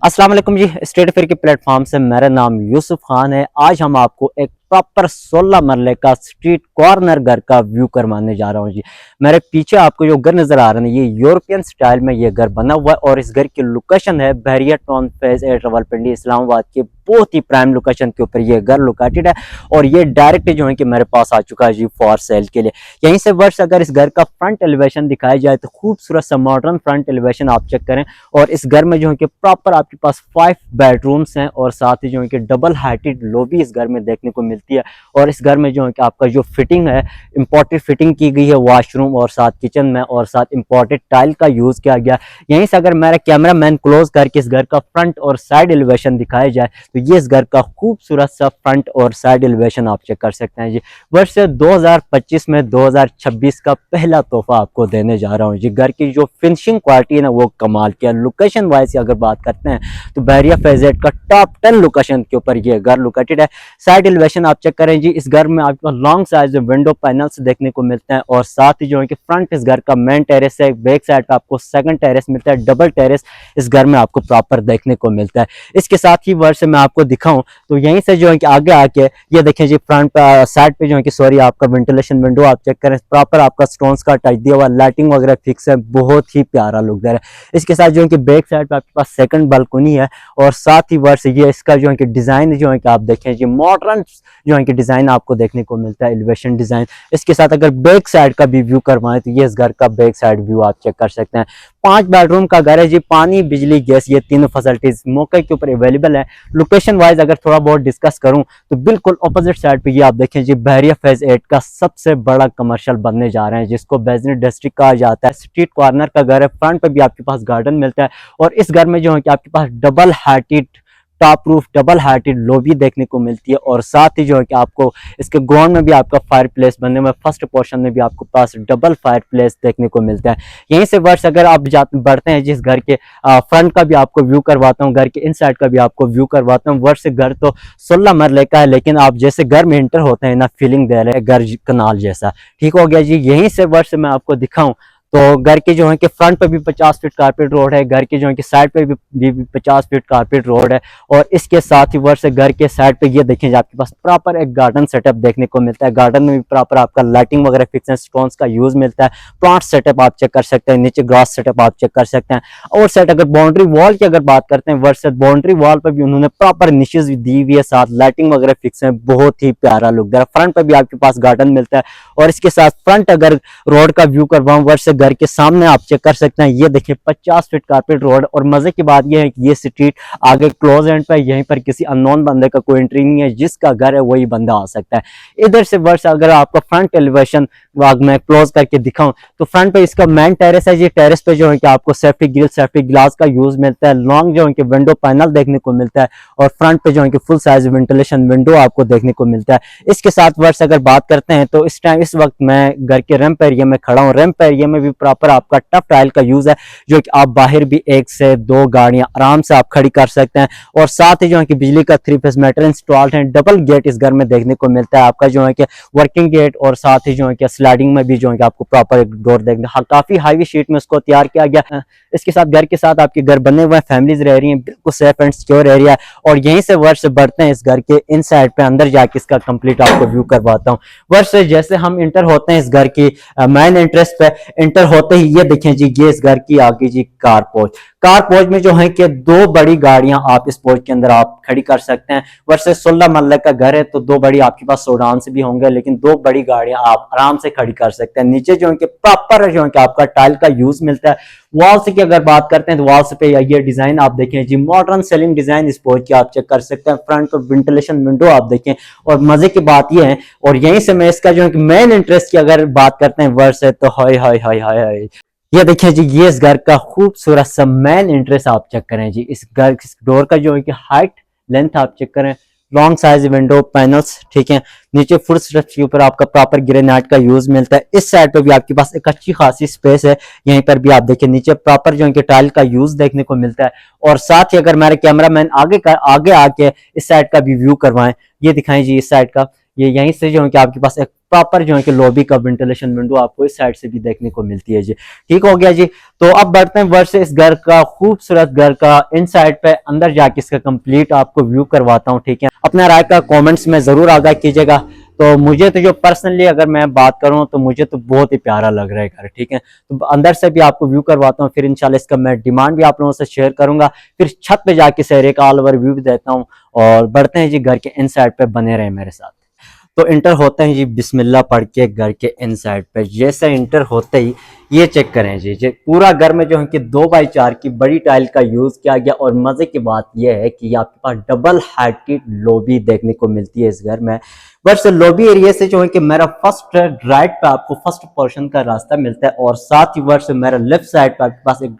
अस्सलाम वालेकुम जी। State fair के प्लेटफॉर्म से मेरा नाम यूसुफ खान है। आज हम आपको एक प्रॉपर 16 मरले का स्ट्रीट कॉर्नर घर का व्यू करवाने जा रहा हूँ जी। मेरे पीछे आपको जो घर नजर आ रहा है ये यूरोपियन स्टाइल में ये घर बना हुआ है और इस घर की लोकेशन है बहरिया टाउन फेज 8 रावलपिंडी इस्लामाबाद के बहुत ही प्राइम लोकेशन के ऊपर ये घर लोकेटेड है और ये डायरेक्ट जो है कि मेरे पास आ चुका है जी फॉर सेल के लिए। यहीं से वर्ष अगर इस घर का फ्रंट एलिवेशन दिखाया जाए तो खूबसूरत सा मॉडर्न फ्रंट एलिवेशन आप चेक करें और इस घर में जो है कि प्रॉपर आपके पास 5 बेडरूम्स हैं और साथ ही जो है कि डबल हाइटेड लॉबी इस घर में देखने को मिलती है। और इस घर में जो है कि आपका जो फिटिंग है इंपोर्टेड फिटिंग की गई है वॉशरूम और साथ किचन में और साथ इंपोर्टेड टाइल का यूज किया गया। यहीं से अगर मेरा कैमरा मैन क्लोज करके इस घर का फ्रंट और साइड एलिवेशन दिखाया जाए तो ये इस घर का खूबसूरत सा फ्रंट और साइड एलिवेशन आप चेक कर सकते हैं जी। वर्ष 2025 में 2026 का पहला तोहफा आपको देने जा रहा हूँ जी। घर की जो फिनिशिंग क्वालिटी है ना वो कमाल की है। लोकेशन वाइज अगर बात करते हैं तो बहरिया फेज 8 का टॉप 10 लोकेशन के ऊपर ये घर लोकेटेड है। साइड एलिवेशन आप चेक करें जी। इस घर में आपके पास लॉन्ग साइज विंडो पैनल्स देखने को मिलते हैं और साथ ही जो है कि फ्रंट इस घर का मेन टेरेस है, बैक साइड पे आपको सेकंड टेरेस मिलता है, डबल टेरेस इस घर में आपको प्रॉपर देखने को मिलता है। इसके साथ ही वर्ष मैं आपको दिखाऊं तो यहीं से जो है कि आगे आके ये देखें जी फ्रंट पे साइड पे जो है कि सॉरी आपका वेंटिलेशन विंडो आप चेक करें प्रॉपर आपका स्टोन्स का टच दिया हुआ, लाइटिंग वगैरह फिक्स है, बहुत ही प्यारा लुक दे रहा है। इसके साथ जो है कि बैक साइड पे आपके पास सेकंड बालकनी है और साथ ही वर्ष ये इसका जो है कि डिजाइन जो है कि आप देखें जी मॉडर्न जो है कि डिजाइन आपको देखने को मिलता है, एलिवेशन डिजाइन। इसके साथ अगर बैक साइड का भी व्यू करवाएं तो ये इस घर का बैक साइड व्यू आप चेक कर सकते हैं। 5 बेडरूम का घर है जी। पानी बिजली गैस ये तीनों फैसिलिटीज मौके के ऊपर अवेलेबल है। लोकेशन वाइज अगर थोड़ा बहुत डिस्कस करूं तो बिल्कुल ऑपोजिट साइड पे ये आप देखें जी बहरिया फेज 8 का सबसे बड़ा कमर्शियल बनने जा रहे हैं जिसको बिजनेस डिस्ट्रिक्ट कहा जाता है। स्ट्रीट कॉर्नर का घर है, फ्रंट पे भी आपके पास गार्डन मिलता है और इस घर में जो है कि आपके पास double heighted top roof double heighted lobby देखने को मिलती है और साथ ही जो है कि आपको इसके ग्राउंड में भी आपका फायर प्लेस बनने में फर्स्ट पोर्शन में भी आपको पास डबल फायर प्लेस देखने को मिलता है। यहीं से वर्ष अगर आप बढ़ते हैं जिस घर के फ्रंट का भी आपको व्यू करवाता हूँ, घर के इन साइड का भी आपको व्यू करवाता हूँ। वर्ष घर तो 16 मरले का है लेकिन आप जैसे घर में इंटर होते हैं ना फीलिंग दे रहे हैं घर कनाल जैसा। ठीक हो गया जी। यहीं से वर्ष मैं आपको दिखाऊं तो घर के जो है कि फ्रंट पे भी 50 फीट कारपेट रोड है, घर के जो है कि साइड पे भी 50 फीट कारपेट रोड है और इसके साथ ही वर्ष घर के साइड पे ये देखें आपके पास प्रॉपर एक गार्डन सेटअप देखने को मिलता है। गार्डन में भी प्रॉपर आपका लाइटिंग वगैरह फिक्स है, स्टोन्स का यूज मिलता है। प्लांट सेटअप आप चेक कर सकते हैं, नीचे ग्रास सेटअप आप चेक कर सकते हैं। और साइड अगर बाउंड्री वॉल की अगर बात करते हैं वर्ष बाउंड्री वॉल पर भी उन्होंने प्रॉपर निशेज दी हुई है, साथ लाइटिंग वगैरह फिक्स है, बहुत ही प्यारा लुक दे रहा है। फ्रंट पर भी आपके पास गार्डन मिलता है और इसके साथ फ्रंट अगर रोड का व्यू करवाऊं वर्ष घर के सामने आप चेक कर सकते हैं। ये देखिए 50 फीट कारपेट रोड और मजे की बात ये है कि ये स्ट्रीट आगे क्लोज एंड पे यहीं पर किसी अननोन बंदे का कोई एंट्री नहीं है, जिसका घर है वही बंदा आ सकता है। इधर से वर्ष अगर आपका फ्रंट एलिवेशन मैं क्लोज करके दिखाऊं तो फ्रंट पे इसका मेन टेरेस है। ये टेरेस पे जो है कि आपको सेफ्टी ग्रिल सेफ्टी ग्लास का यूज मिलता है, लॉन्ग जो है कि विंडो पैनल देखने को मिलता है और फ्रंट पे जो है कि फुल साइज वेंटिलेशन विंडो आपको देखने को मिलता है। इसके साथ वर्ष अगर बात करते हैं तो इस टाइम इस वक्त मैं घर के रैंप एरिया में खड़ा हूँ। रैंप एरिया में भी प्रॉपर आपका टफ टाइल का यूज है जो कि आप बाहर भी 1 से 2 गाड़ियां आराम से आप खड़ी कर सकते हैं और साथ ही जो है कि बिजली का 3 फेस मीटर इंस्टॉल्ड है। डबल गेट इस घर में देखने को मिलता है आपका जो है कि वर्किंग गेट और साथ ही जो है कि स्लाइडिंग में भी जो है कि आपको प्रॉपर एक डोर देखने काफी हाईवी शीट में इसको तैयार किया गया। इसके साथ घर के साथ आपके घर बने हुए फैमिलीज रह रही हैं, बिल्कुल सेफ एंड सिक्योर एरिया और यहीं से वर्ष बढ़ते हैं इस घर के इन साइड पे अंदर जाके इसका कंप्लीट आपको व्यू करवाता हूँ। वर्ष जैसे हम इंटर होते हैं इस घर की मेन एंट्रेंस पे इंटर होते ही ये देखें जी ये इस घर की आगे जी कार पोर्च। कार पोर्च में जो है कि 2 बड़ी गाड़ियां आप इस पोर्च के अंदर आप खड़ी कर सकते हैं। वर्ष 16 मरले का घर है तो 2 बड़ी आपके पास सोडान से भी होंगे लेकिन 2 बड़ी गाड़ियां आप आराम से खड़ी कर सकते हैं। नीचे जो है कि प्रॉपर जो है कि आपका टाइल का यूज मिलता है। वॉल्स की अगर बात करते हैं तो वॉल्स पे ये डिजाइन आप देखें जी मॉडर्न सेलिंग डिजाइन इस पोर्च की आप चेक कर सकते हैं। फ्रंट पर वेंटिलेशन विंडो आप देखें और मजे की बात ये है और यहीं से मैं इसका जो है कि मेन इंटरेस्ट की अगर बात करते हैं वर्ष है तो हाय हाय हाय हाय ये देखिए जी ये इस घर का खूबसूरत सा मेन इंटरेस्ट आप चेक करें जी। इस घर इस डोर का जो है कि हाइट लेंथ आप चेक करें, लॉन्ग साइज विंडो पैनल्स ठीक है। नीचे फुट स्टेप्स के ऊपर आपका प्रॉपर ग्रेनाइट का यूज मिलता है। इस साइड पे भी आपके पास एक अच्छी खासी स्पेस है, यहीं पर भी आप देखिए नीचे प्रॉपर जो है कि टाइल का यूज देखने को मिलता है। और साथ ही अगर मेरे कैमरामैन आगे आके इस साइड का भी व्यू करवाएं, ये दिखाएं जी इस साइड का ये यहीं से जो है कि आपके पास एक प्रॉपर जो है कि लॉबी का वेंटिलेशन विंडो आपको इस साइड से भी देखने को मिलती है जी। ठीक हो गया जी। तो अब बढ़ते हैं वर्ष से इस घर का, खूबसूरत घर का इन साइड पे अंदर जाके इसका कंप्लीट आपको व्यू करवाता हूँ। ठीक है, अपना राय का कमेंट्स में जरूर आगाह कीजिएगा। तो मुझे तो जो पर्सनली अगर मैं बात करूं तो मुझे तो बहुत ही प्यारा लग रहा है घर। ठीक है, तो अंदर से भी आपको व्यू करवाता हूँ, फिर इंशाल्लाह इसका मैं डिमांड भी आप लोगों से शेयर करूंगा, फिर छत पे जाके सहरे का ऑल ओवर व्यू भी देता हूँ। और बढ़ते हैं जी घर के इन साइड पे, बने रहे मेरे साथ। तो इंटर होते हैं जी बिस्मिल्लाह पढ़ के घर के इन साइड पे। जैसे इंटर होते ही ये चेक करें जी पूरा घर में जो है कि 2x4 की बड़ी टाइल का यूज किया गया। और मजे की बात यह है कि आपके पास डबल हाइट की लॉबी देखने को मिलती है इस घर में। बस लॉबी एरिया से जो है कि मेरा फर्स्ट राइट पे आपको फर्स्ट पोर्शन का रास्ता मिलता है, और साथ ही वर्ष मेरा लेफ्ट साइड पे आपके पास एक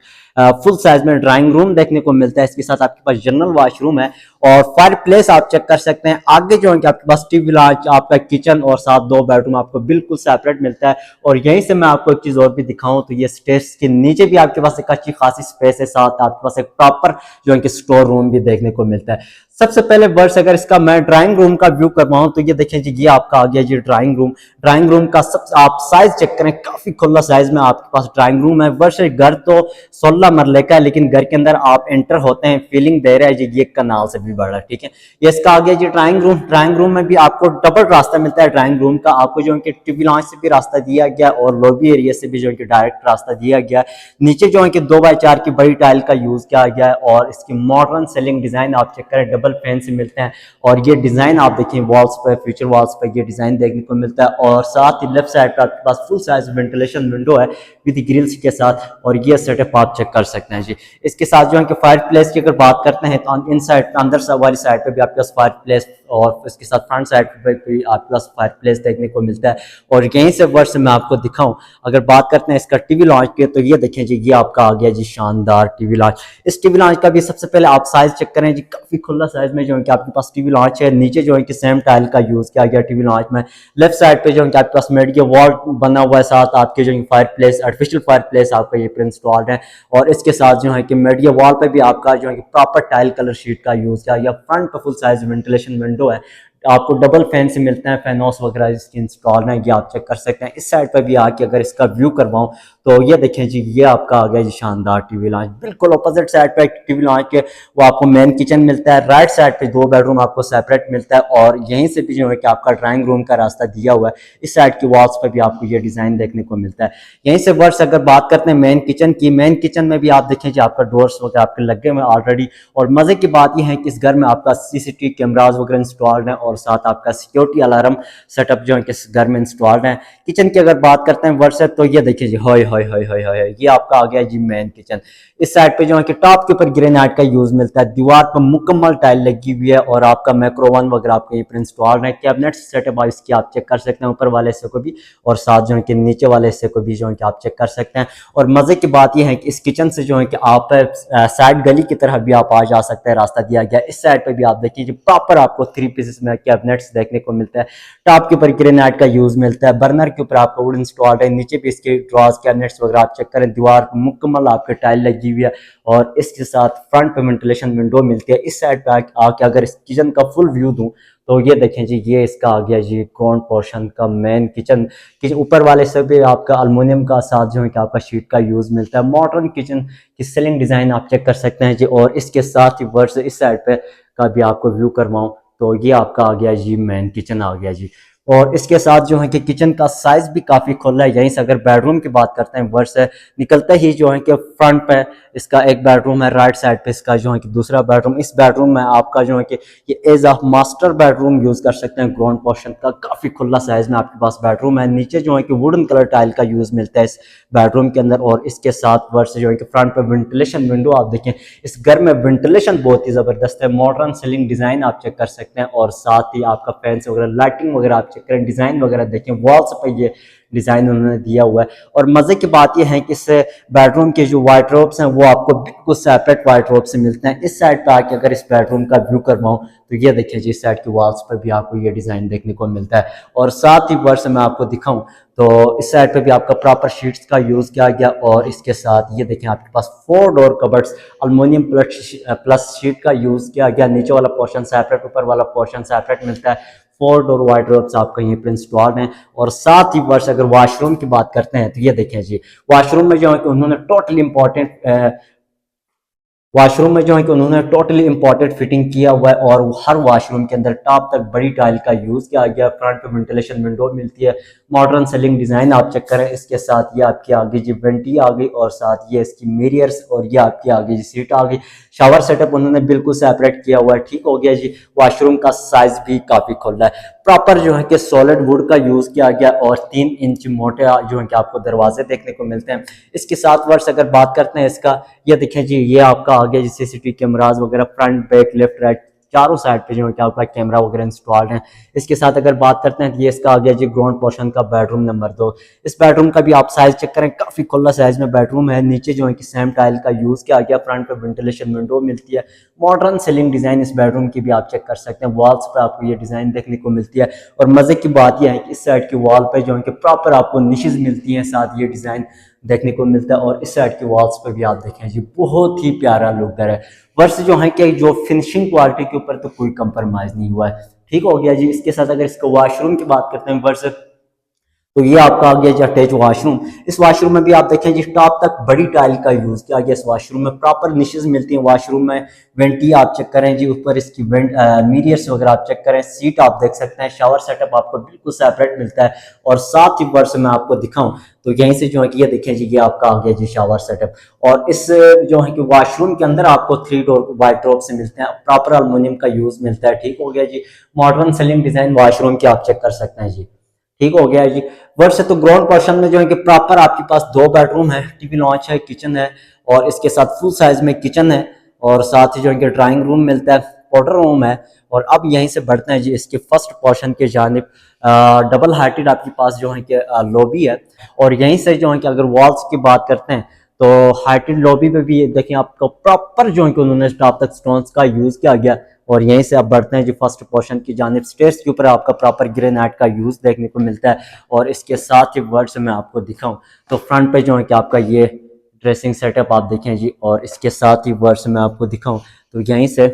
फुल साइज में ड्राइंग रूम देखने को मिलता है। इसके साथ आपके पास जनरल वॉशरूम है और फायर प्लेस आप चेक कर सकते हैं। आगे जो है कि आपके पास टीवी लॉन्च, आपका किचन और साथ 2 बेडरूम आपको बिल्कुल सेपरेट मिलता है। और यहीं से मैं आपको एक चीज और भी दिखाऊं तो ये स्टेयर्स के नीचे भी आपके पास एक अच्छी खासी स्पेस है, साथ आपके पास एक प्रॉपर जो है कि स्टोर रूम भी देखने को मिलता है। सबसे पहले वर्ष अगर इसका मैं ड्राइंग रूम का व्यू करवाऊं तो ये देखें जी, ये आपका आ गया जी ड्राइंग रूम। ड्राइंग रूम का सब आप साइज चेक करें, काफी खुला साइज में आपके पास ड्राइंग रूम है। वर्ष घर तो 16 मरले का है, लेकिन घर के अंदर आप एंटर होते हैं फीलिंग दे रहा है जी, ये कनाल से भी बड़ा है। ठीक है, ये इसका आ गया जी ड्राइंग रूम। ड्राइंग रूम में भी आपको डबल रास्ता मिलता है ड्राइंग रूम का। आपको जो है कि टीवी लॉन्च से भी रास्ता दिया गया और लॉबी एरिया से भी जो है कि डायरेक्ट रास्ता दिया गया। नीचे जो है कि 2x4 की बड़ी टाइल का यूज किया गया है और इसकी मॉडर्न सीलिंग डिजाइन आप चेक करें, डबल फैन से मिलते हैं। और ये डिजाइन आप देखिए वॉल्स पर, फ्यूचर वॉल्स पर ये डिजाइन देखने को मिलता है। और साथ ही लेफ्ट साइड पर आपके पास फुल साइज वेंटिलेशन विंडो है विद ग्रिल्स के साथ, और ये सेटअप आप चेक कर सकते हैं जी। इसके साथ जो है कि फायर प्लेस की अगर बात करते हैं तो इन साइड अंदर वाली साइड पे भी आपके पास फायर प्लेस, और इसके साथ फ्रंट साइड पे भी आपके पास फायर प्लेस देखने को मिलता है। और यहीं से वर्ष मैं आपको दिखाऊं, अगर बात करते हैं इसका टीवी लॉन्च की, तो ये देखें जी, ये आपका आ गया जी शानदार टीवी लॉन्च। इस टीवी लॉन्च का भी सबसे पहले आप साइज चेक करें जी, काफी खुला साइज में जो है कि आपके पास टीवी लॉन्च है। नीचे जो है कि सेम टाइल का यूज किया गया टीवी लॉन्च में। लेफ्ट साइड पे जो है कि आपके पास मेडिया वॉल बना हुआ है, साथ आपके जो fire place, artificial fire place आपका ये पर इंस्टॉल्ड है। और इसके साथ जो है कि मीडिया वॉल पे भी आपका जो है कि प्रॉपर टाइल कलर शीट का यूज किया गया। फ्रंट पे फुल साइज वेंटिलेशन विंडो है, आपको डबल फैन से मिलते हैं, फैनोस वगैरह इसकी इंस्टॉल है, ये आप चेक कर सकते हैं। इस साइड पर भी आके अगर इसका व्यू करवाऊं तो ये देखें जी, ये आपका आ गया जी शानदार टीवी लॉन्च। बिल्कुल अपोजिट साइड पे टीवी लॉन्च के वो आपको मेन किचन मिलता है। राइट साइड पे 2 बेडरूम आपको सेपरेट मिलता है, और यहीं से भी जो है कि आपका ड्राइंग रूम का रास्ता दिया हुआ है। इस साइड की वॉल्स पर भी आपको ये डिजाइन देखने को मिलता है। यहीं से वर्ष अगर बात करते हैं मेन किचन की, मेन किचन में भी आप देखें जी, आपका डोर्स वगैरह आपके लगे हुए ऑलरेडी। और मजे की बात यह है कि इस घर में आपका सीसीटीवी कैमराज वगैरह इंस्टॉल्ड है, और साथ आपका सिक्योरिटी अलार्म सेटअप जो है कि घर में इंस्टॉल्ड है। किचन की अगर बात करते हैं वर्ष, तो ये देखिए जी, हाय हाय हाय हाय हाय, ये आपका आ गया जी मेन किचन। इस साइड पे जो है कि टॉप के ऊपर ग्रेनाइट का यूज मिलता है, दीवार पर मुकम्मल टाइल लगी हुई है, और आपका माइक्रोवन वगैरह आपका ये पर इंस्टॉल्ड है। कैबिनेट सेटअप इसकी आप चेक कर सकते हैं, ऊपर वाले हिस्से को भी और साथ जो है कि नीचे वाले हिस्से को भी जो है कि आप चेक कर सकते हैं। और मजे की बात यह है कि इस किचन से जो है कि आप साइड गली की तरह भी आप आ जा सकते हैं, रास्ता दिया गया। इस साइड पे भी आप देखिए प्रॉपर आपको 3 पीसेस में कैबिनेट्स देखने को मिलता है। टॉप के ऊपर ग्रेनाइट का यूज मिलता है, बर्नर के ऊपर आपको वुड इंस्टॉल्ड है, नीचे भी इसके ड्रॉज कैबिनेट्स वगैरह आप चेक करें, दीवार मुकम्मल आपके टाइल लगी हुई है। और इसके साथ फ्रंट पे वेंटिलेशन विंडो मिलती है। इस साइड पे आके अगर इस किचन का फुल व्यू दूं तो ये देखें जी, ये इसका आ गया जी ग्राउंड पोर्शन का मेन किचन। ऊपर वाले से भी आपका अल्मुनियम का साथ जो है कि आपका शीट का यूज मिलता है। मॉडर्न किचन की सीलिंग डिजाइन आप चेक कर सकते हैं जी। और इसके साथ ही वर्ष इस साइड पे का भी आपको व्यू करवाऊं तो ये आपका आ गया जी मेन किचन आ गया जी। और इसके साथ जो है कि किचन का साइज भी काफी खुला है। यहीं से अगर बेडरूम की बात करते हैं वर्ष से निकलते ही जो है कि फ्रंट पे इसका एक बेडरूम है, राइट साइड पे इसका जो है कि दूसरा बेडरूम। इस बेडरूम में आपका जो है कि ये as of master bedroom use कर सकते हैं। ग्राउंड पोर्शन का काफी खुला साइज में आपके पास बेडरूम है। नीचे जो है कि वुडन कलर टाइल का यूज मिलता है इस बेडरूम के अंदर। और इसके साथ वर्ष जो है कि फ्रंट पे वेंटिलेशन विंडो आप देखें, इस घर में वेंटिलेशन बहुत ही जबरदस्त है। मॉडर्न सीलिंग डिजाइन आप चेक कर सकते हैं, और साथ ही आपका फैंस वगैरह, लाइटिंग वगैरह आप चेक करें, डिजाइन वगैरह देखें, वॉल्स पर ये डिजाइन उन्होंने दिया हुआ है। और मजे की बात यह है कि इस बेडरूम के जो वाइड्रोब्स हैं वो आपको बिल्कुल सेपरेट वाइड्रोब से मिलते हैं। इस साइड पे आके अगर इस बेडरूम का व्यू करवाऊं तो ये देखिए जी, इस साइड की वॉल्स पर भी आपको ये डिजाइन देखने को मिलता है। और साथ ही वर्ष मैं आपको दिखाऊं तो इस साइड पे भी आपका प्रॉपर शीट्स का यूज किया गया। और इसके साथ ये देखें, आपके पास 4 door cupboards aluminium plus sheet का यूज किया गया। नीचे वाला पोर्शन सेपरेट, ऊपर वाला पोर्शन सेपरेट मिलता है। 4 डोर वार्डरोब्स आपका यहीं पर इंस्टॉल्ड हैं। और साथ ही वर्ष अगर वॉशरूम की बात करते हैं तो ये देखें जी, वॉशरूम में जो है कि उन्होंने टोटली इंपॉर्टेंट वॉशरूम में जो है कि उन्होंने टोटली इंपॉर्टेंट फिटिंग किया हुआ है और हर वॉशरूम के अंदर टॉप तक बड़ी टाइल का यूज़ किया गया। फ्रंट पे वेंटिलेशन विंडो मिलती है, मॉडर्न सेलिंग डिज़ाइन आप चेक करें। इसके साथ ये आपकी आ गई जी वेंटी आ गई और साथ ये इसकी मिरर्स और ये आपकी आ गई जी सीट आ गई। शावर सेटअप उन्होंने बिल्कुल सेपरेट किया हुआ है, ठीक हो गया जी। वॉशरूम का साइज भी काफ़ी खुला है, प्रॉपर जो है कि सॉलिड वुड का यूज़ किया गया और 3 इंच मोटे जो है कि आपको दरवाजे देखने को मिलते हैं। इसके साथ वर्ष अगर बात करते हैं इसका, ये देखें जी, ये आपका आ गया जी सीसीटीवी कैमराज वगैरह फ्रंट बैक लेफ्ट राइट चारों साइड पे जो है कि आपका कैमरा वगैरह इंस्टॉल्ड है। इसके साथ अगर बात करते हैं तो ये इसका आ गया जी ग्राउंड पोर्शन का बेडरूम नंबर 2। इस बेडरूम का भी आप साइज चेक करें, काफी खुला साइज में बेडरूम है। नीचे जो है कि सेम टाइल का यूज किया गया, फ्रंट पे वेंटिलेशन विंडो मिलती है, मॉडर्न सीलिंग डिजाइन इस बेडरूम की भी आप चेक कर सकते हैं। वॉल्स पे आपको ये डिजाइन देखने को मिलती है और मजे की बात यह है कि इस साइड की वॉल पे जो है कि प्रॉपर आपको निशेज मिलती हैं, साथ ये डिजाइन देखने को मिलता है। और इस साइड की वॉल्स पे भी आप देखें जी, बहुत ही प्यारा लुक दर है। वर्ष जो है कि जो फिनिशिंग क्वालिटी के ऊपर तो कोई कंप्रोमाइज नहीं हुआ है, ठीक हो गया जी। इसके साथ अगर इसको वॉशरूम की बात करते हैं वर्ष, तो ये आपका आ गया जी अटैच वॉशरूम। इस वॉशरूम में भी आप देखें जी टॉप तक बड़ी टाइल का यूज किया गया। इस वॉशरूम में प्रॉपर निशेज मिलती हैं। वॉशरूम में वेंटी आप चेक करें जी, ऊपर इसकी मीडियर्स वगैरह आप चेक करें, सीट आप देख सकते हैं, शावर सेटअप आपको बिल्कुल सेपरेट मिलता है। और साथ ही वर्ष में आपको दिखाऊं तो यहीं से जो है कि ये देखें जी, ये आपका आ गया जी शावर सेटअप। और इस जो है कि वॉशरूम के अंदर आपको 3 डोर वाइड्रोब से मिलते हैं, प्रॉपर अल्युमिनियम का यूज मिलता है, ठीक हो गया जी। मॉडर्न सीलिंग डिजाइन वॉशरूम की आप चेक कर सकते हैं जी, ठीक हो गया जी। वर्ष से तो ग्राउंड पोर्शन में जो है कि प्रॉपर आपके पास 2 बेडरूम है, टीवी लॉन्च है, किचन है और इसके साथ फुल साइज में किचन है और साथ ही जो है कि ड्राइंग रूम मिलता है, पाउडर रूम है। और अब यहीं से बढ़ते हैं जी इसके फर्स्ट पोर्शन के जानिब। डबल हाइटेड आपके पास जो है कि लॉबी है और यहीं से जो है कि अगर वॉल्स की बात करते हैं तो हाइटेड लॉबी पे भी देखें आपको प्रॉपर जो है कि उन्होंने टॉप तक स्टोन्स का यूज किया गया। और यहीं से आप बढ़ते हैं जी फर्स्ट पोर्शन की जानिब। स्टेयर्स के ऊपर आपका प्रॉपर ग्रेनाइट का यूज देखने को मिलता है। और इसके साथ ही वर्ड से मैं आपको दिखाऊं तो फ्रंट पे जो है कि आपका ये ड्रेसिंग सेटअप आप देखें जी। और इसके साथ ही वर्ड से मैं आपको दिखाऊं तो यहीं से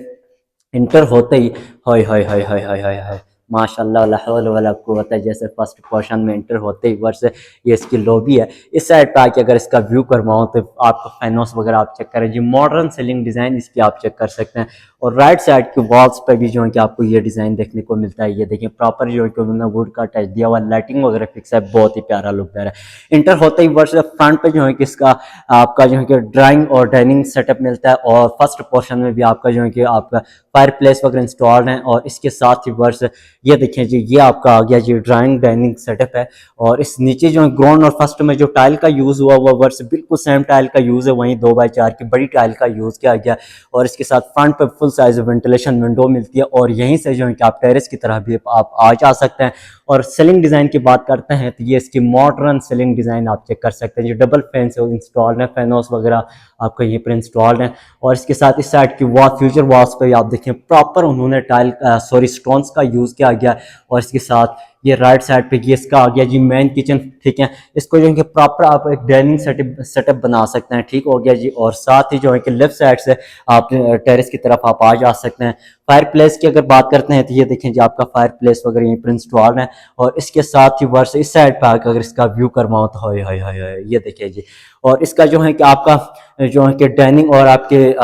इंटर होते ही हाय हाय हाय हाय हाय हाय हाय माशाल्लाह ला हौल वला कुव्वता, जैसे फर्स्ट पोर्शन में इंटर होते ही वर्ष ये इसकी लॉबी है। इस साइड पे आके अगर इसका व्यू करवाऊँ तो आपको फैनोस वगैरह आप चेक करें जी, मॉडर्न सीलिंग डिज़ाइन इसकी आप चेक कर सकते हैं। और राइट साइड की वॉल्स पे भी जो है कि आपको ये डिज़ाइन देखने को मिलता है। ये देखिए प्रॉपर जो है कि उन्होंने वुड का टच दिया हुआ, लाइटिंग वगैरह फिक्स है, बहुत ही प्यारा लुक दे रहा है। इंटर होते ही वर्ष फ्रंट पे जो है कि इसका आपका जो है कि ड्राइंग और डाइनिंग सेटअप मिलता है। और फर्स्ट पोर्शन में भी आपका जो है कि आपका फायर प्लेस वगैरह इंस्टॉल्ड है। और इसके साथ ही वर्ष ये देखें जी, ये आपका आ गया जी ड्राइंग डाइनिंग सेटअप है। और इस नीचे जो है ग्राउंड और फर्स्ट में जो टाइल का यूज हुआ हुआ वर्ष बिल्कुल सेम टाइल का यूज है, वहीं 2x4 की बड़ी टाइल का यूज किया गया। और इसके साथ फ्रंट पे फुल साइज वेंटिलेशन विंडो मिलती है और यहीं से जो है कि आप टेरेस की तरह भी आप आ जा सकते हैं। और सीलिंग डिजाइन की बात करते हैं तो ये इसकी मॉडर्न सीलिंग डिजाइन आप चेक कर सकते हैं, जो डबल फैन से इंस्टॉल्ड है, फैनोस वगैरह आपको ये पर इंस्टॉल्ड है। और इसके साथ इस साइड की वॉल फ्यूचर वॉल्स पे आप देखें प्रॉपर उन्होंने टाइल सॉरी स्टोन्स का यूज किया गया। और इसके साथ ये राइट साइड पे ये इसका आ गया जी मेन किचन, ठीक है। इसको जो है कि प्रॉपर आप एक डाइनिंग सेटअप बना सकते हैं, ठीक हो गया जी। और साथ ही जो है कि लेफ्ट साइड से आप टेरेस की तरफ आप आ जा सकते हैं। फायर प्लेस की अगर बात करते हैं तो ये देखें जी आपका फायर प्लेस वगैरह यहीं पर इंस्टॉल्ड है। और इसके साथ ही वर्ष इस साइड पर आकर अगर इसका व्यू करवाऊँ तो हाय हाय हाय हाय, ये देखिए जी। और इसका जो है कि आपका जो है कि डाइनिंग और आपके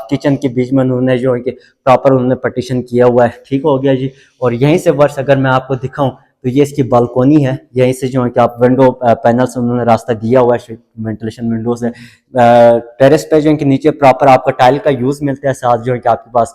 किचन के बीच में उन्होंने जो है कि प्रॉपर उन्होंने पार्टीशन किया हुआ है, ठीक हो गया जी। और यहीं से वर्ष अगर मैं आपको दिखाऊं तो ये इसकी बालकोनी है। यहीं से जो है कि आप विंडो पैनल से उन्होंने रास्ता दिया हुआ है, वेंटिलेशन विंडो से टेरेस पे जो है कि नीचे प्रॉपर आपका टाइल का यूज मिलता है। साथ जो है कि आपके पास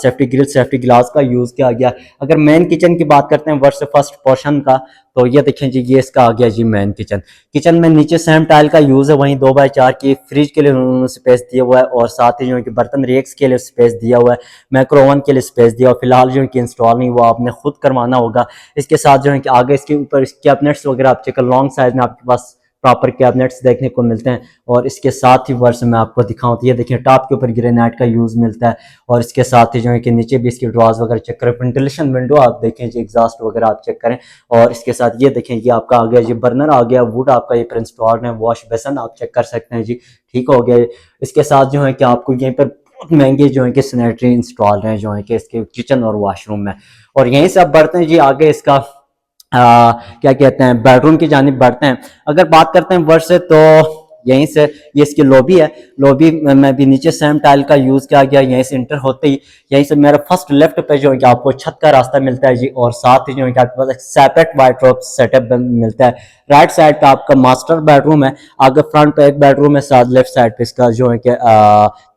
सेफ्टी ग्रिल सेफ्टी ग्लास का यूज किया गया। अगर मेन किचन की बात करते हैं वर्ष फर्स्ट पोर्शन का तो ये देखें जी, ये इसका आ गया जी मेन किचन। किचन में नीचे सेम टाइल का यूज है, वहीं 2x4 की फ्रिज के लिए उन्होंने स्पेस दिया हुआ है। और साथ ही जो है कि बर्तन रेक्स के लिए स्पेस दिया हुआ है, माइक्रो ओवन के लिए स्पेस दिया हुआ। फिलहाल जो है कि इंस्टॉल नहीं हुआ, आपने खुद करवाना होगा। इसके साथ जो है कि आगे इसके ऊपर कैबिनेट्स वगैरह आप चेक लॉन्ग साइज में आपके पास प्रॉपर कैबिनेट्स देखने को मिलते हैं। और इसके साथ ही वर्ष में आपको दिखाऊं तो ये देखिए टॉप के ऊपर ग्रेनाइट का यूज मिलता है। और इसके साथ ही जो है कि नीचे भी इसकी ड्रॉज वगैरह चेक करें, वेंटिलेशन विंडो आप देखें जी, एग्जॉस्ट वगैरह आप चेक करें। और इसके साथ ये देखें ये आपका आ गया जी बर्नर आ गया, वुड आपका ये पर इंस्टॉल्ड है। वॉश बेसन आप चेक कर सकते हैं जी, ठीक हो गया। इसके साथ जो है कि आपको यहीं पर बहुत महंगे जो है कि सैनिटरी इंस्टॉल हैं जो है कि इसके किचन और वॉशरूम में। और यहीं से अब बढ़ते हैं जी आगे, इसका क्या कहते हैं बेडरूम की जानिब बढ़ते हैं। अगर बात करते हैं वर्ष से, तो यहीं से ये इसकी लॉबी है। लॉबी में भी नीचे सेम टाइल का यूज़ किया गया। यहीं से इंटर होते ही यहीं से मेरा फर्स्ट लेफ्ट पे जो है कि आपको छत का रास्ता मिलता है जी, और साथ ही जो है कि आपके पास एक सेपरेट वार्डरोब सेटअप मिलता है। राइट साइड पे आपका मास्टर बेडरूम है, आगे फ्रंट पे एक बेडरूम है, साथ लेफ्ट साइड पे इसका जो है कि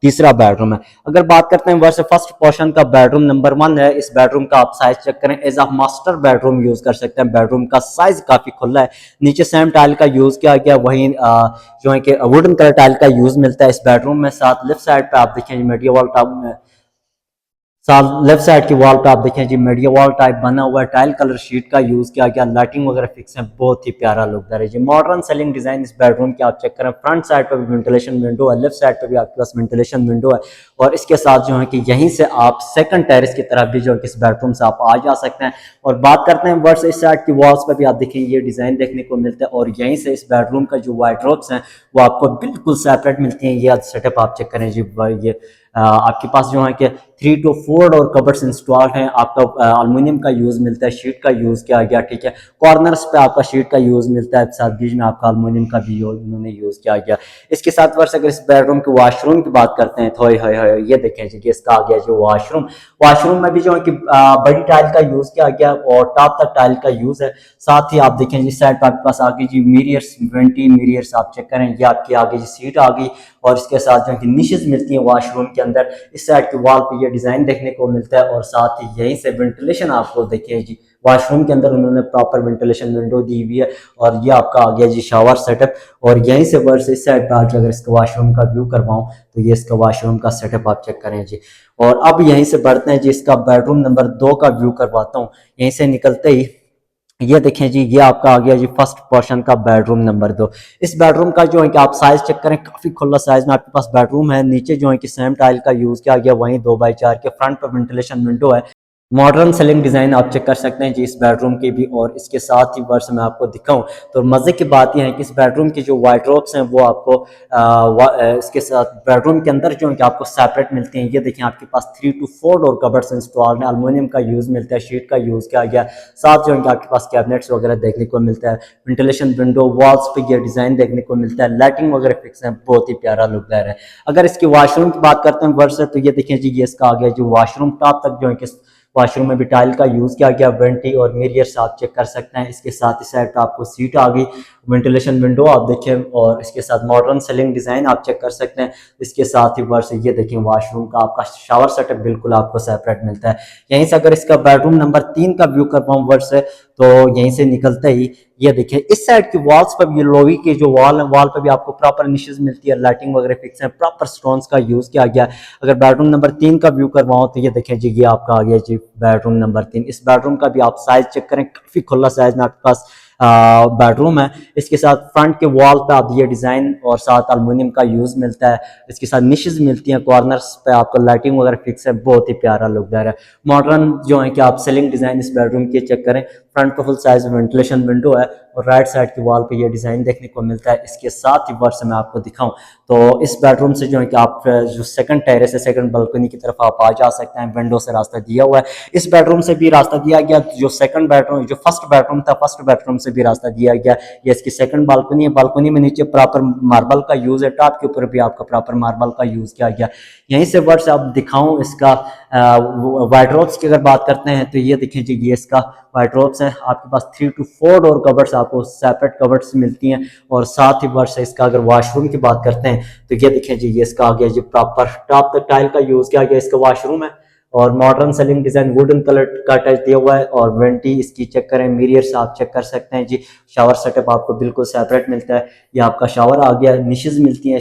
तीसरा बेडरूम है। अगर बात करते हैं वर्ष फर्स्ट पोर्शन का, बेडरूम नंबर 1 है। इस बेडरूम का आप साइज चेक करें, as a master bedroom use कर सकते हैं। बेडरूम का साइज काफी खुला है, नीचे सेम टाइल का यूज किया गया, वहीं जो है कि वुडन कलर टाइल का यूज मिलता है इस बेडरूम में। साथ लेफ्ट साइड पे आप देखें मीडिया वॉल टॉप में, साथ लेफ्ट साइड की वॉल पे आप देखें जी मीडिया वॉल टाइप बना हुआ है, टाइल कलर शीट का यूज किया गया, लाइटिंग वगैरह फिक्स है, बहुत ही प्यारा लुक दे रहा है जी। मॉडर्न सेलिंग डिजाइन इस बेडरूम की आप चेक करें, फ्रंट साइड पे भी वेंटिलेशन विंडो है, लेफ्ट साइड पे भी आपके पास वेंटिलेशन विंडो है, और इसके साथ जो है कि यहीं से आप सेकंड टेरेस की तरफ भी जो है इस बेडरूम से आप आ जा सकते हैं। और बात करते हैं वर्ष इस साइड की वॉल्स पे भी आप देखें ये डिजाइन देखने को मिलता है, और यहीं से इस बेडरूम का जो वार्डरोब्स हैं वो आपको बिल्कुल सेपरेट मिलती हैं। ये सेटअप आप चेक करें जी, ये आपके पास जो है कि 3 to 4 डोर कबर्ड्स इंस्टॉल्ड हैं। आपका एल्युमिनियम का यूज मिलता है, शीट का यूज किया गया, ठीक है। कॉर्नर्स पे आपका शीट का यूज मिलता है, साथ बीच में आपका एल्युमिनियम का भी उन्होंने यूज किया गया। इसके साथ वर्ष अगर इस बेडरूम के वॉशरूम की बात करते हैं तो ये देखें जी, इसका आ गया जो वॉशरूम। वॉशरूम में भी जो है कि बड़ी टाइल का यूज किया गया और टॉप तक टाइल का यूज है। साथ ही आप देखें जिस साइड पर आपके पास आगे जी मिरर्स, 20 मिरर्स आप चेक करें, ये आपकी आगे जी सीट आ गई, और इसके साथ जो है कि निशेज मिलती हैं वॉशरूम के अंदर। इस साइड की वॉल पे ये डिजाइन देखने को मिलता है, और साथ ही यहीं से वेंटिलेशन आपको देखिए जी, वॉशरूम के अंदर उन्होंने प्रॉपर वेंटिलेशन विंडो दी हुई है, और ये आपका आ गया जी शावर सेटअप। और यहीं से वर्ष इस साइड पर अगर इसका वॉशरूम का व्यू करवाऊं तो ये इसका वॉशरूम का सेटअप आप चेक करें जी। और अब यहीं से बढ़ते हैं जी, इसका बेडरूम नंबर 2 का व्यू करवाता हूँ। यहीं से निकलते ही ये देखें जी, ये आपका आ गया जी फर्स्ट पोर्शन का बेडरूम नंबर 2। इस बेडरूम का जो है कि आप साइज चेक करें, काफी खुला साइज में आपके पास बेडरूम है। नीचे जो है कि सेम टाइल का यूज किया गया, वहीं 2x4 के, फ्रंट पर वेंटिलेशन विंडो है। मॉडर्न सेलिंग डिजाइन आप चेक कर सकते हैं जी इस बेडरूम की भी। और इसके साथ ही वर्ष मैं आपको दिखाऊं तो मजे की बात यह है कि इस बेडरूम की जो वार्डरोब्स हैं वो आपको इसके साथ बेडरूम के अंदर जो है कि आपको सेपरेट मिलते हैं। ये देखिए आपके पास 3 to 4 डोर कबर्ड्स इंस्टॉल्ड है, एल्युमिनियम का यूज मिलता है, शीट का यूज किया गया। साथ जो है कि आपके पास कैबिनेट्स वगैरह देखने को मिलता है, वेंटिलेशन विंडो, वॉल्स पे ये डिजाइन देखने को मिलता है, लाइटिंग वगैरह फिक्स है, बहुत ही प्यारा लुक दे रहा है। अगर इसकी वॉशरूम की बात करते हैं वर्ष तो ये देखिए जी, ये इसका आ गया जो वॉशरूम, टॉप तक जो है कि वॉशरूम में भी टाइल का यूज किया गया, वेंटी और मिरर्स आप चेक कर सकते हैं। इसके साथ ही साइड पे आपको सीट आ गई, वेंटिलेशन विंडो आप देखें, और इसके साथ मॉडर्न सेलिंग डिजाइन आप चेक कर सकते हैं। इसके साथ ही वर्ष ये देखें वॉशरूम का आपका शावर सेटअप बिल्कुल आपको सेपरेट मिलता है। यहीं से अगर इसका बेडरूम नंबर 3 का व्यू कर पाऊँ वर्ष से, तो यहीं से निकलते ही ये देखिए इस साइड की वॉल्स पर भी, लोवी की जो वॉल है, वॉल पर भी आपको प्रॉपर निशेज मिलती है, लाइटिंग वगैरह फिक्स है, प्रॉपर स्टोन्स का यूज किया गया। अगर बेडरूम नंबर 3 का व्यू करवाओ तो ये देखें जी, ये आपका आ गया जी बेडरूम नंबर 3। इस बेडरूम का भी आप साइज चेक करें, काफी खुला साइज में आपके पास बेडरूम है। इसके साथ फ्रंट के वॉल पे आप ये डिजाइन और साथ एल्युमिनियम का यूज मिलता है। इसके साथ निशेज मिलती हैं, कॉर्नर्स पे आपका लाइटिंग वगैरह फिक्स है, बहुत ही प्यारा लुक दे रहा है। मॉडर्न जो है कि आप सेलिंग डिजाइन इस बेडरूम की चेक करें, फ्रंट पे फुल साइज वेंटिलेशन विंडो है, और राइट साइड की वॉल पे ये डिजाइन देखने को मिलता है। इसके साथ ही वर्ष मैं आपको दिखाऊं तो इस बेडरूम से जो है कि आप जो सेकंड टेरेस है, सेकंड बालकनी की तरफ आप आ जा सकते हैं, विंडो से रास्ता दिया हुआ है। इस बेडरूम से भी रास्ता दिया गया, जो सेकंड बेडरूम, जो फर्स्ट बेडरूम था, फर्स्ट बेडरूम से भी रास्ता दिया गया। ये इसकी सेकंड बालकनी है, बालकनी में नीचे प्रॉपर मार्बल का यूज है, टॉप के ऊपर भी आपका प्रॉपर मार्बल का यूज किया गया। यहीं से वर्ष आप दिखाऊं इसका वार्डरोब्स की अगर बात करते हैं तो ये देखिए जी, ये इसका वार्डरोब्स है। आपके पास 3 to 4 डोर कबर्ड्स आपको सेपरेट कबर्ड्स मिलती हैं। और साथ ही वर्ष इसका अगर वॉशरूम की बात करते हैं तो ये देखिए जी, ये इसका आ गया जी प्रॉपर टॉप तक टाइल का यूज किया गया, इसका वॉशरूम है। और modern selling design wooden colour का टच दिया हुआ है, और वेंटी इसकी चेक करें, मिरर्स आप चेक कर सकते हैं जी। शावर सेटअप आपको बिल्कुल सेपरेट मिलता है। ये आपका शावर आ गया, निशेज मिलती हैं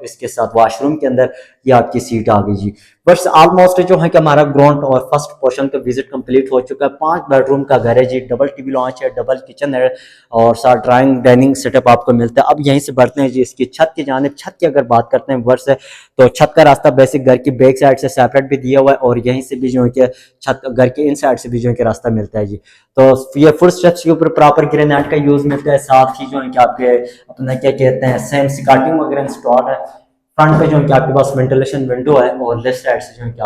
इसके साथ वॉशरूम के अंदर। ये आपकी सीट आ गई जी। बस ऑलमोस्ट जो है कि हमारा ग्राउंड और फर्स्ट पोर्शन का विजिट कंप्लीट हो चुका है। 5 बेडरूम का घर है जी, डबल टीवी लॉन्च है, डबल किचन है, और साथ ड्राइंग डाइनिंग सेटअप आपको मिलता है। अब यहीं से बढ़ते हैं जी इसकी छत की जानिब। छत की अगर बात करते हैं वर्ष है तो छत का रास्ता बेसिक घर की बैक साइड से सेपरेट भी दिया हुआ है, और यहीं से भी जो है कि छत घर के इन साइड से भी जो है कि रास्ता मिलता है जी। तो ये फुल स्टेप्स के ऊपर प्रॉपर ग्रेनाइट का यूज मिलता है। साथ ही जो है कि आपके अपना क्या कहते हैं सेम स्कार्टिंग वगैरह इंस्टॉल है। फ्रंट पे जो है कि आपके पास वेंटिलेशन विंडो है और लेफ्ट साइड से जो है कि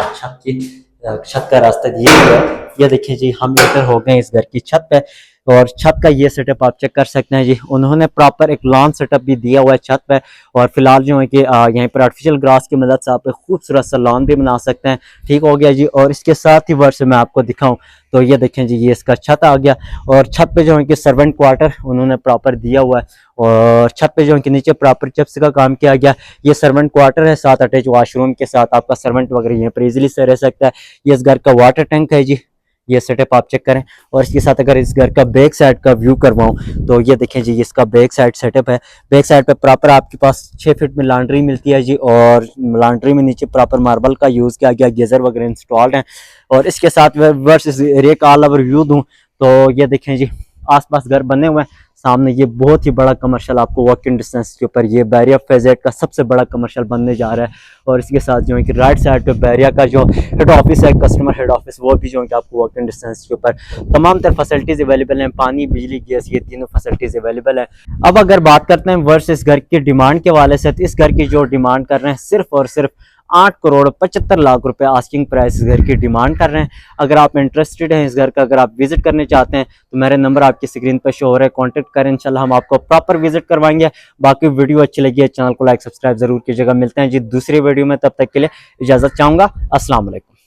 आप छत का रास्ता दिया हुआ है। ये देखिए जी, हम एंटर हो गए इस घर की छत पे और छत का ये सेटअप आप चेक कर सकते हैं जी। उन्होंने प्रॉपर एक लॉन सेटअप भी दिया हुआ है छत पे और फिलहाल जो है कि यहीं पर आर्टिफिशियल ग्रास की मदद से आप एक खूबसूरत सा लॉन भी बना सकते हैं। ठीक हो गया जी। और इसके साथ ही वर्ष मैं आपको दिखाऊं तो ये देखें जी, ये इसका छत आ गया और छत पे जो है कि सर्वेंट क्वार्टर उन्होंने प्रॉपर दिया हुआ है और छत पे जो है कि नीचे प्रॉपर चिप्स का काम किया गया। ये सर्वेंट क्वार्टर है, साथ अटैच वॉशरूम के साथ आपका सर्वेंट वगैरह यहाँ पर इजीली से रह सकता है। ये इस घर का वाटर टैंक है जी, ये सेटअप आप चेक करें। और इसके साथ अगर इस घर का बैक साइड का व्यू करवाऊं तो ये देखें जी, इसका बैक साइड सेटअप है। बैक साइड पे प्रॉपर आपके पास 6 फीट में लॉन्ड्री मिलती है जी और लॉन्ड्री में नीचे प्रॉपर मार्बल का यूज़ किया गया, गीजर वगैरह इंस्टॉल्ड हैं। और इसके साथ वर्ष इस एरिया का ऑल ओवर व्यू दूं तो ये देखें जी, आसपास घर बने हुए हैं। सामने ये बहुत ही बड़ा कमर्शियल आपको वॉकिंग डिस्टेंस के ऊपर ये बैरिया फेजेट का सबसे बड़ा कमर्शियल बनने जा रहा है। और इसके साथ जो है कि राइट साइड पे बैरिया का जो हेड ऑफिस है, कस्टमर हेड ऑफिस, वो भी जो है कि आपको वॉकिंग डिस्टेंस के ऊपर तमाम तरह फैसिलिटीज़ अवेलेबल हैं। पानी, बिजली, गैस, ये तीनों फैसिलिटीज़ अवेलेबल है। अब अगर बात करते हैं वर्ष इस घर की डिमांड के वाले से, तो इस घर की जो डिमांड कर रहे हैं सिर्फ और सिर्फ 8 करोड़ 75 लाख रुपए आस्किंग प्राइस इस घर की डिमांड कर रहे हैं। अगर आप इंटरेस्टेड हैं इस घर का, अगर आप विजिट करने चाहते हैं तो मेरे नंबर आपकी स्क्रीन पर शो हो रहा है, कांटेक्ट करें, इंशाल्लाह हम आपको प्रॉपर विजिट करवाएंगे। बाकी वीडियो अच्छी लगी है चैनल को लाइक सब्सक्राइब जरूर कीजिएगा। मिलते हैं जी दूसरी वीडियो में, तब तक के लिए इजाजत चाहूंगा। अस्सलाम वालेकुम।